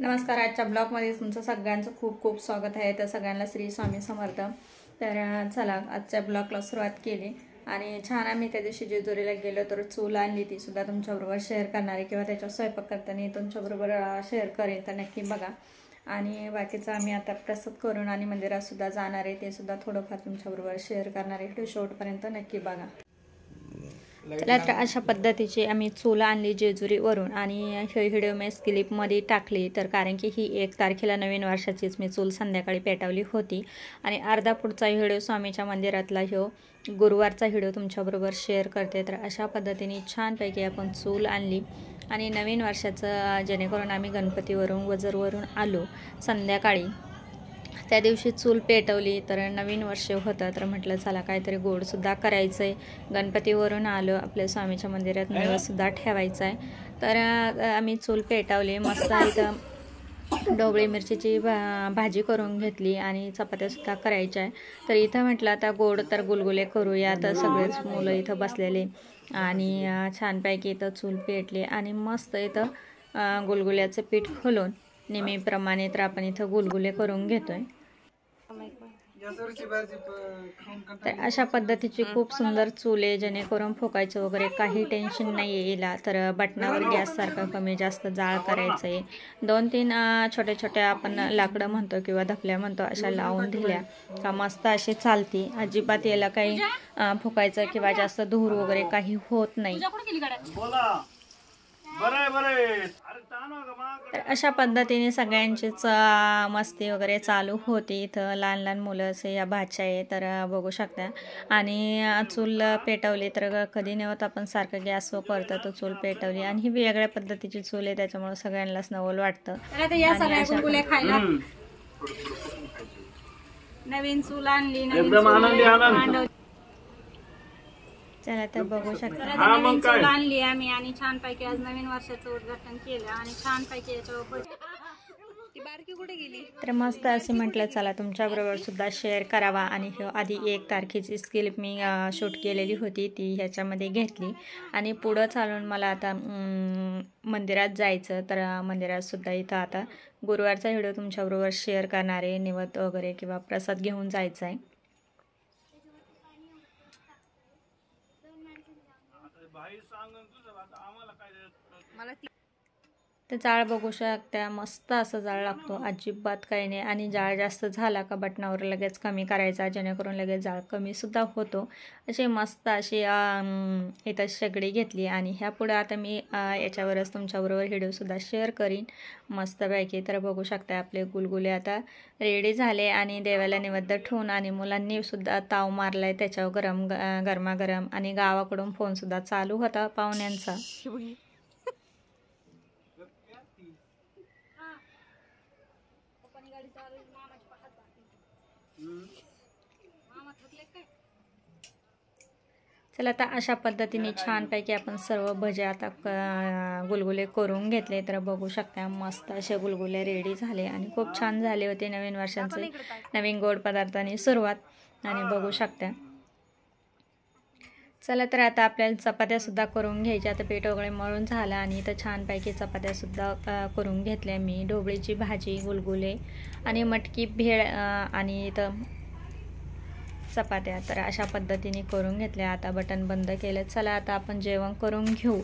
नमस्कार. आजच्या ब्लॉगमध्ये तुमचं सगळ्यांचं खूप खूप स्वागत आहे. तर सगळ्यांना श्री स्वामी समर्थ. तर चला आजच्या ब्लॉगला सुरुवात केली आणि छान आम्ही त्या दिवशी जेजुरीला गेलो तर चूल आणली, ती सुद्धा तुमच्याबरोबर शेअर करणार आहे किंवा त्याच्यावर स्वयंपाक करताना तुमच्याबरोबर शेअर करेन, तर नक्की बघा. आणि बाकीचं आम्ही आता प्रसाद करून आणि मंदिरात सुद्धा जाणार आहे, ते सुद्धा थोडंफार तुमच्याबरोबर शेअर करणार आहे. व्हिडिओ शेवटपर्यंत नक्की बघा. तर अशा पद्धतीची आम्ही चूल आणली जेजुरीवरून आणि हे व्हिडिओ मी क्लिपमध्ये टाकली, तर कारण की ही 1 तारखेला नवीन वर्षाचीच मी चूल संध्याकाळी पेटवली होती आणि अर्धा पुढचा व्हिडिओ स्वामीच्या मंदिरातला ह्यो गुरुवारचा व्हिडिओ तुमच्याबरोबर शेअर करते. तर अशा पद्धतीने छानपैकी आपण चूल आणली आणि नवीन वर्षाचं जेणेकरून आम्ही गणपतीवरून वजरवरून आलो संध्याकाळी, त्या दिवशी चूल पेटवली. तर नवीन वर्ष होतं तर म्हटलं चला काहीतरी गोडसुद्धा करायचं आहे. गणपतीवरून आलो, आपल्या स्वामीच्या मंदिरात नैवेद्यसुद्धा ठेवायचा आहे. तर आम्ही चूल पेटवली. मस्त इथं ढोबळी मिरचीची भाजी करून घेतली आणि चपात्यासुद्धा करायच्या आहे. तर इथं म्हटलं आता गोड तर गुलगुले करूया. तर सगळेच मुलं इथं बसलेले आणि छानपैकी इथं चूल पेटली आणि मस्त इथं गुलगुल्याचं पीठ खोलून नेहमीप्रमाणे तर आपण इथं गुलगुले करून घेतोय. तर अशा पद्धतीची खूप सुंदर चूल आहे, जेणेकरून फुकायचं वगैरे काही टेन्शन नाही येईल. तर बटनावर गॅससारखं कमी जास्त जाळ करायचं आहे. 2-3 छोट्या छोट्या आपण लाकडं म्हणतो किंवा धपल्या म्हणतो अशा लावून दिल्या का मस्त अशी चालती. अजिबात याला काही फुकायचं किंवा जास्त धूर वगैरे काही होत नाही. तर अशा पद्धतीने सगळ्यांचीच मस्ती वगैरे चालू होती. इथं लहान लहान मुलं असे या भाच्या आहे, तर बघू शकता. आणि चूल पेटवली तर कधी नव्हतं आपण सारखं गॅसवर करतो, तर चूल पेटवली आणि ही वेगळ्या पद्धतीची चूल आहे, त्याच्यामुळे सगळ्यांनाच नवल वाटतं. नवीन चूल आणली, चला तर बघू शकता. नवीन चूल आणली आम्ही आणि छानपैकी आज नवीन वर्षाचं उद्घाटन केलं आणि छानपैकी याच्यावर ती बारकी कुठे गेली. तर मस्त असे म्हटलं चला तुमच्याबरोबर सुद्धा शेअर करावा. आणि आधी 1 तारखेची क्लिप मी शूट केलेली होती, ती ह्याच्यामध्ये घेतली आणि पुढं चालून मला आता मंदिरात जायचं. तर मंदिरात सुद्धा इथं आता गुरुवारचा व्हिडिओ तुमच्याबरोबर शेअर करणार आहे. निवेद्य वगैरे किंवा प्रसाद घेऊन जायचा आहे. तर जाळ बघू शकता, मस्त असं जाळ लागतो, अजिबात काही नाही. आणि जाळ जास्त झाला का बटनावर लगेच कमी करायचा, जेणेकरून लगेच जाळ कमी सुद्धा होतो. अशी मस्त अशी इथं शेगडी घेतली आणि ह्या पुढे आता मी याच्यावरच तुमच्याबरोबर व्हिडिओसुद्धा शेअर करीन मस्तपैकी. तर बघू शकता आपले गुलगुले आता रेडी झाले आणि देवाला नैवेद्य ठेवून आणि मुलांनी सुद्धा ताव मारलाय त्याच्यावर गरमागरम. आणि गावाकडून फोनसुद्धा चालू होता पाहुण्यांचा. चला आता अशा पद्धतीने छानपैकी आपण सर्व भजे आता गुलगुले करून घेतले. तर बघू शकता मस्त असे गुलगुले रेडी झाले आणि खूप छान झाले होते. नवीन वर्षाचे नवीन गोड पदार्थांनी सुरुवात आणि बघू शकता. चला तर आता आपल्याला चपात्यासुद्धा करून घ्यायच्या. आता पीठ वगैरे मळून झालं आणि इथं छानपैकी चपात्यासुद्धा करून घेतल्या मी. ढोबळीची भाजी, गुलगुले आणि मटकी भेळ आणि इथं चपात्या. तर अशा पद्धतीने करून घेतल्या. आता बटन बंद केलं. चला आता आपण जेवण करून घेऊ.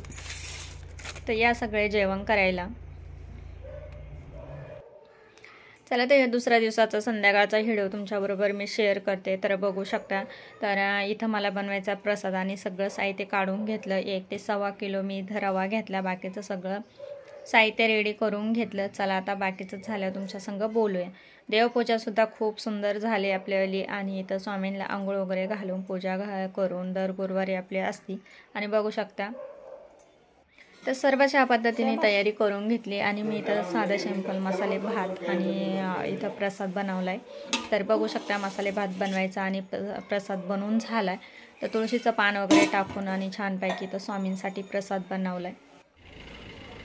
तर या सगळे जेवण करायला. चला तर दुसऱ्या दिवसाचा संध्याकाळचा व्हिडिओ तुमच्याबरोबर मी शेअर करते. तर बघू शकता. तर इथं मला बनवायचा प्रसाद आणि सगळं साहित्य काढून घेतलं. 1 ते 1.25 किलो मी इथं रवा घेतला. बाकीचं सगळं साहित्य रेडी करून घेतलं. चला आता बाकीचं झालं तुमच्या संग बोलूया. देवपूजासुद्धा खूप सुंदर झाली आपल्यावाली आणि इथं स्वामींना आंघोळ वगैरे घालून पूजा करून दर गुरुवारी आपली असती. आणि बघू शकता तर सर्व अशा पद्धतीने तयारी करून घेतली आणि मी इथं साधा सिंपल मसाले भात आणि इथं प्रसाद बनवला आहे. तर बघू शकता मसाले भात बनवायचा आणि प्रसाद बनवून झाला आहे. तर तुळशीचं पान वगैरे टाकून आणि छानपैकी इथं स्वामींसाठी प्रसाद बनवला आहे.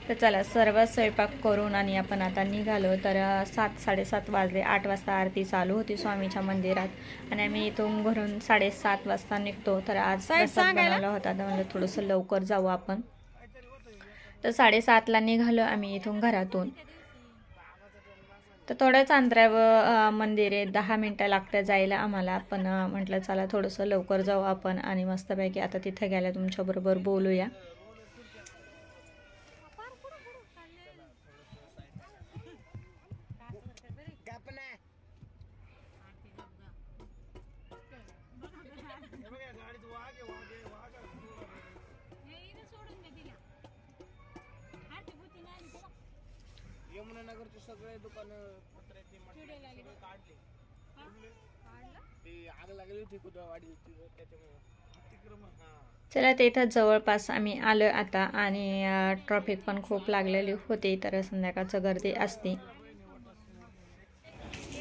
तर चला सर्व स्वयंपाक करून आणि आपण आता निघालो. तर 7-7:30 वाजले. 8 वाजता आरती चालू होती स्वामीच्या मंदिरात आणि आम्ही इथून घरून 7:30 वाजता निघतो. तर आज प्रसाद बनवला होता, तर म्हणजे थोडंसं लवकर जाऊ आपण. तर 7:30ला निघालो आम्ही इथून घरातून. तर थोड्याच अंतरावर मंदिर आहे, 10 मिनटं लागतात जायला आम्हाला. पण म्हटलं चला थोडंसं लवकर जाऊ आपण आणि मस्तपैकी आता तिथे गेल्या तुमच्याबरोबर बोलूया. यमुनानगरचे सगळे दुकान पत्र्याचे काढले. ते आग लागली होती कुदवाडी त्याच्यामुळे. चला ते इथं जवळपास आम्ही आलो आता आणि ट्रॅफिक पण खूप लागलेली होती, तर संध्याकाळचं गर्दी असते.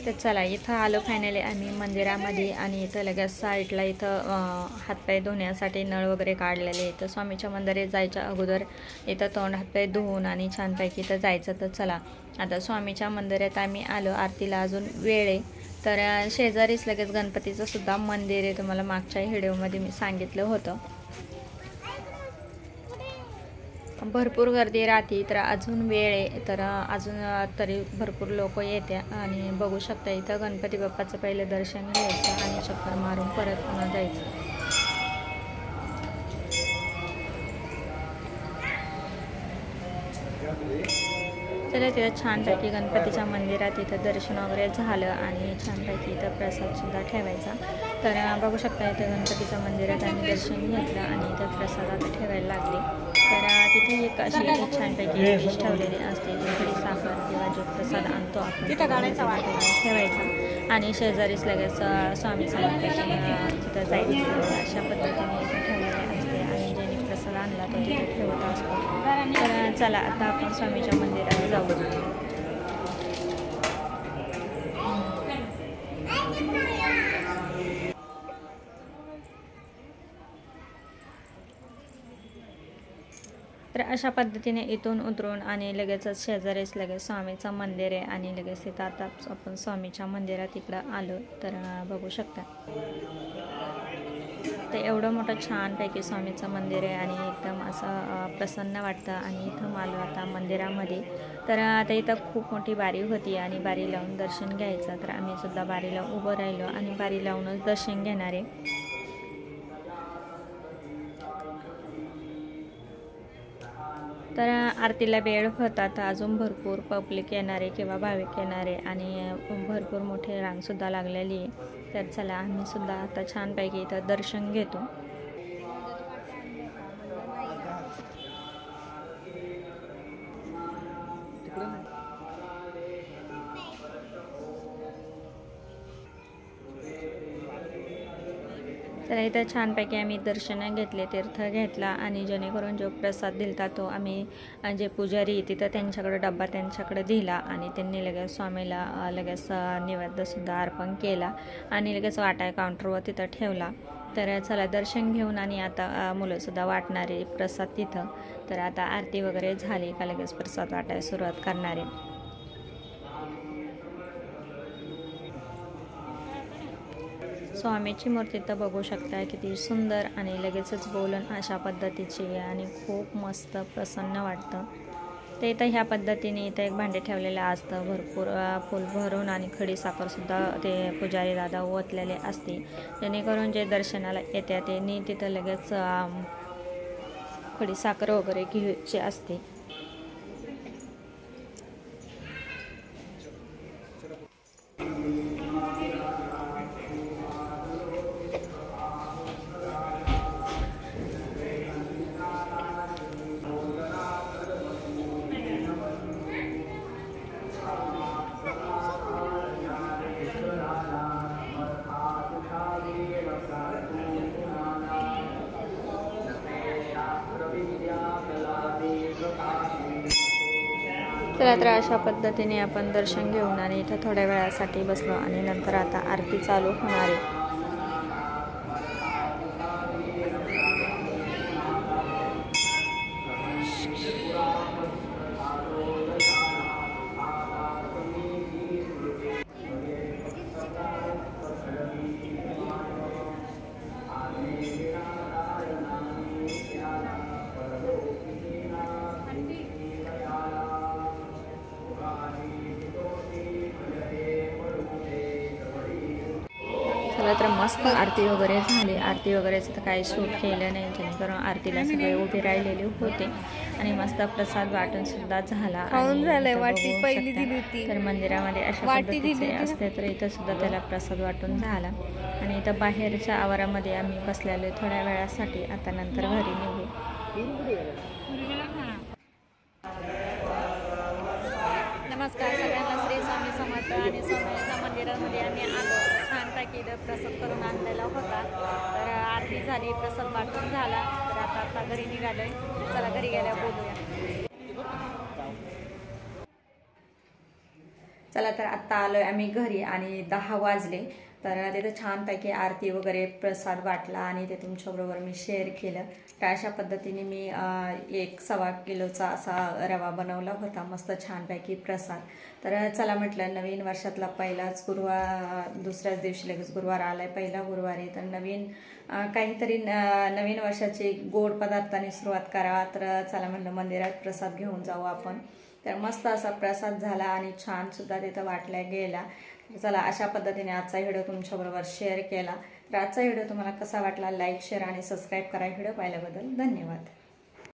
तर चला इथं आलो फायनली आम्ही मंदिरामध्ये आणि इथं लगेच साईडला इथं हातपाय धुण्यासाठी नळ वगैरे काढलेले. इथं स्वामीच्या मंदिरात जायच्या अगोदर इथं तोंड हातपाय धुवून आणि छानपैकी इथं जायचं. तर चला आता स्वामीच्या मंदिरात आम्ही आलो. आरतीला अजून वेळ आहे. तर शेजारीच लगेच गणपतीचं सुद्धा मंदिर आहे, तुम्हाला मागच्या व्हिडिओमध्ये मी सांगितलं होतं. भरपूर गर्दी राहते, तर अजून वेळ आहे, तर अजून तरी भरपूर लोक येते. आणि बघू शकता इथं गणपती बाप्पाचं पहिलं दर्शन घ्यायचं आणि चक्कर मारून परत पुन्हा जायचं. चला तिथं छानपैकी गणपतीच्या मंदिरात इथं दर्शन वगैरे झालं आणि छानपैकी इथं प्रसादसुद्धा ठेवायचा. तर बघू शकता इथं गणपतीच्या मंदिरात आम्ही दर्शन घेतलं आणि इथं प्रसाद आता ठेवायला लागले. तर तिथे एक अशी छानपैकी डिश ठेवलेली असते, खडी साखर किंवा जो प्रसाद आणतो आपण ठेवायचा आणि शेजारीच लगेच स्वामी समर्थाची तिथं जायचं. अशा पद्धतीने इथं ठेवलेले असते आणि ज्याने प्रसाद आणला तो तिथे ठेवत असतो. तर चला आता आपण स्वामीच्या मंदिरात जाऊ. तर अशा पद्धतीने इथून उतरून आणि लगेचच शेजारीच लगेच स्वामीचं मंदिर आहे आणि लगेच तिथं आता आपण स्वामीच्या मंदिरात इकडं आलो. तर बघू शकता तर एवढं मोठं छानपैकी स्वामीचं मंदिर आहे आणि एकदम असं प्रसन्न वाटतं. आणि इथं आलो आता मंदिरामध्ये. तर आता इथं खूप मोठी बारी होती आणि बारी लावून दर्शन घ्यायचं. तर आम्ही सुद्धा बारीला उभं राहिलो आणि बारी लावूनच दर्शन घेणार आहे. तर आरतीला वेळ होता, तर अजून भरपूर पब्लिक येणारे किंवा भाविक येणारे आणि भरपूर मोठी रांगसुद्धा लागलेली आहे. तर चला आम्ही सुद्धा आता छानपैकी इथं दर्शन घेतो. तर इथं छानपैकी आम्ही दर्शन घेतले, तीर्थ घेतला आणि जेणेकरून जो प्रसाद दिलता तो आम्ही जे पुजारी तिथं त्यांच्याकडे डब्बा त्यांच्याकडे दिला आणि त्यांनी लगेच स्वामीला लगेच नैवेद्यसुद्धा अर्पण केला आणि लगेच वाटाय काउंटरवर तिथं ठेवला. तर चला दर्शन घेऊन आणि आता मुलंसुद्धा वाटणारे प्रसाद तिथं. तर आता आरती वगैरे झाली का लगेच प्रसाद वाटायला सुरुवात करणारे. स्वामीची मूर्ती तर बघू शकता किती सुंदर आणि लगेचच बोलून अशा पद्धतीची आणि खूप मस्त प्रसन्न वाटतं. ते इथं ह्या पद्धतीने इथं एक भांडे ठेवलेलं असतं, भरपूर फुल भरून आणि खडी साखरसुद्धा ते पुजारी दादा ओतलेले असते, जेणेकरून जे दर्शनाला येते त्यांनी तिथं लगेच खडी साखर वगैरे घ्यायची असते. तर अशा पद्धतीने आपण दर्शन घेऊन आणि इथं थोड्या वेळासाठी बसलो आणि नंतर आता आरती चालू होणार आहे. चला तर मस्त आरती वगैरे झाली. आरती वगैरेचं तर काही शूट केलं नाही, जेणेकरून आरतीला सगळे उभे राहिलेले होते आणि मस्त प्रसाद वाटून सुद्धा झाला. तर मंदिरामध्ये अशा पद्धतीचे असते, तर इथं सुद्धा त्याला प्रसाद वाटून झाला. आणि इथं बाहेरच्या आवारामध्ये आम्ही बसलेलो थोड्या वेळासाठी. आता नंतर घरी निघू. नमस्कार सगळ्यांना, श्री स्वामी समर्थ. आणि स्वामीच्या मंदिरामध्ये आम्ही आलो. छानपैकी इथं प्रसाद करून आणलेला होता. तर आरती झाली, प्रसाद वाटून झाला. तर आता घरी निघालोय. चला घरी गेल्या बोलूया. चला तर आत्ता आलोय आम्ही घरी आणि 10 वाजले. तर तिथं छानपैकी आरती वगैरे प्रसाद वाटला आणि ते तुमच्याबरोबर मी शेअर केलं. तर अशा पद्धतीने मी 1-1.25 किलोचा असा रवा बनवला होता, मस्त छानपैकी प्रसाद. तर चला म्हटलं, नवीन वर्षातला पहिलाच गुरुवार, दुसऱ्याच दिवशी लगेच गुरुवार आलाय, पहिला गुरुवारी. तर नवीन काहीतरी नवीन वर्षाची गोड पदार्थाने सुरुवात करा. तर चला म्हटलं मंदिरात प्रसाद घेऊन जाऊ आपण. तर मस्त असा प्रसाद झाला आणि छान सुद्धा तिथं वाटला गेला. चला अशा पद्धतीने आजचा व्हिडिओ तुमच्याबरोबर शेअर केला. तर आजचा व्हिडिओ तुम्हाला कसा वाटला, लाईक, शेअर आणि सबस्क्राईब करा. व्हिडिओ पाहिल्याबद्दल धन्यवाद.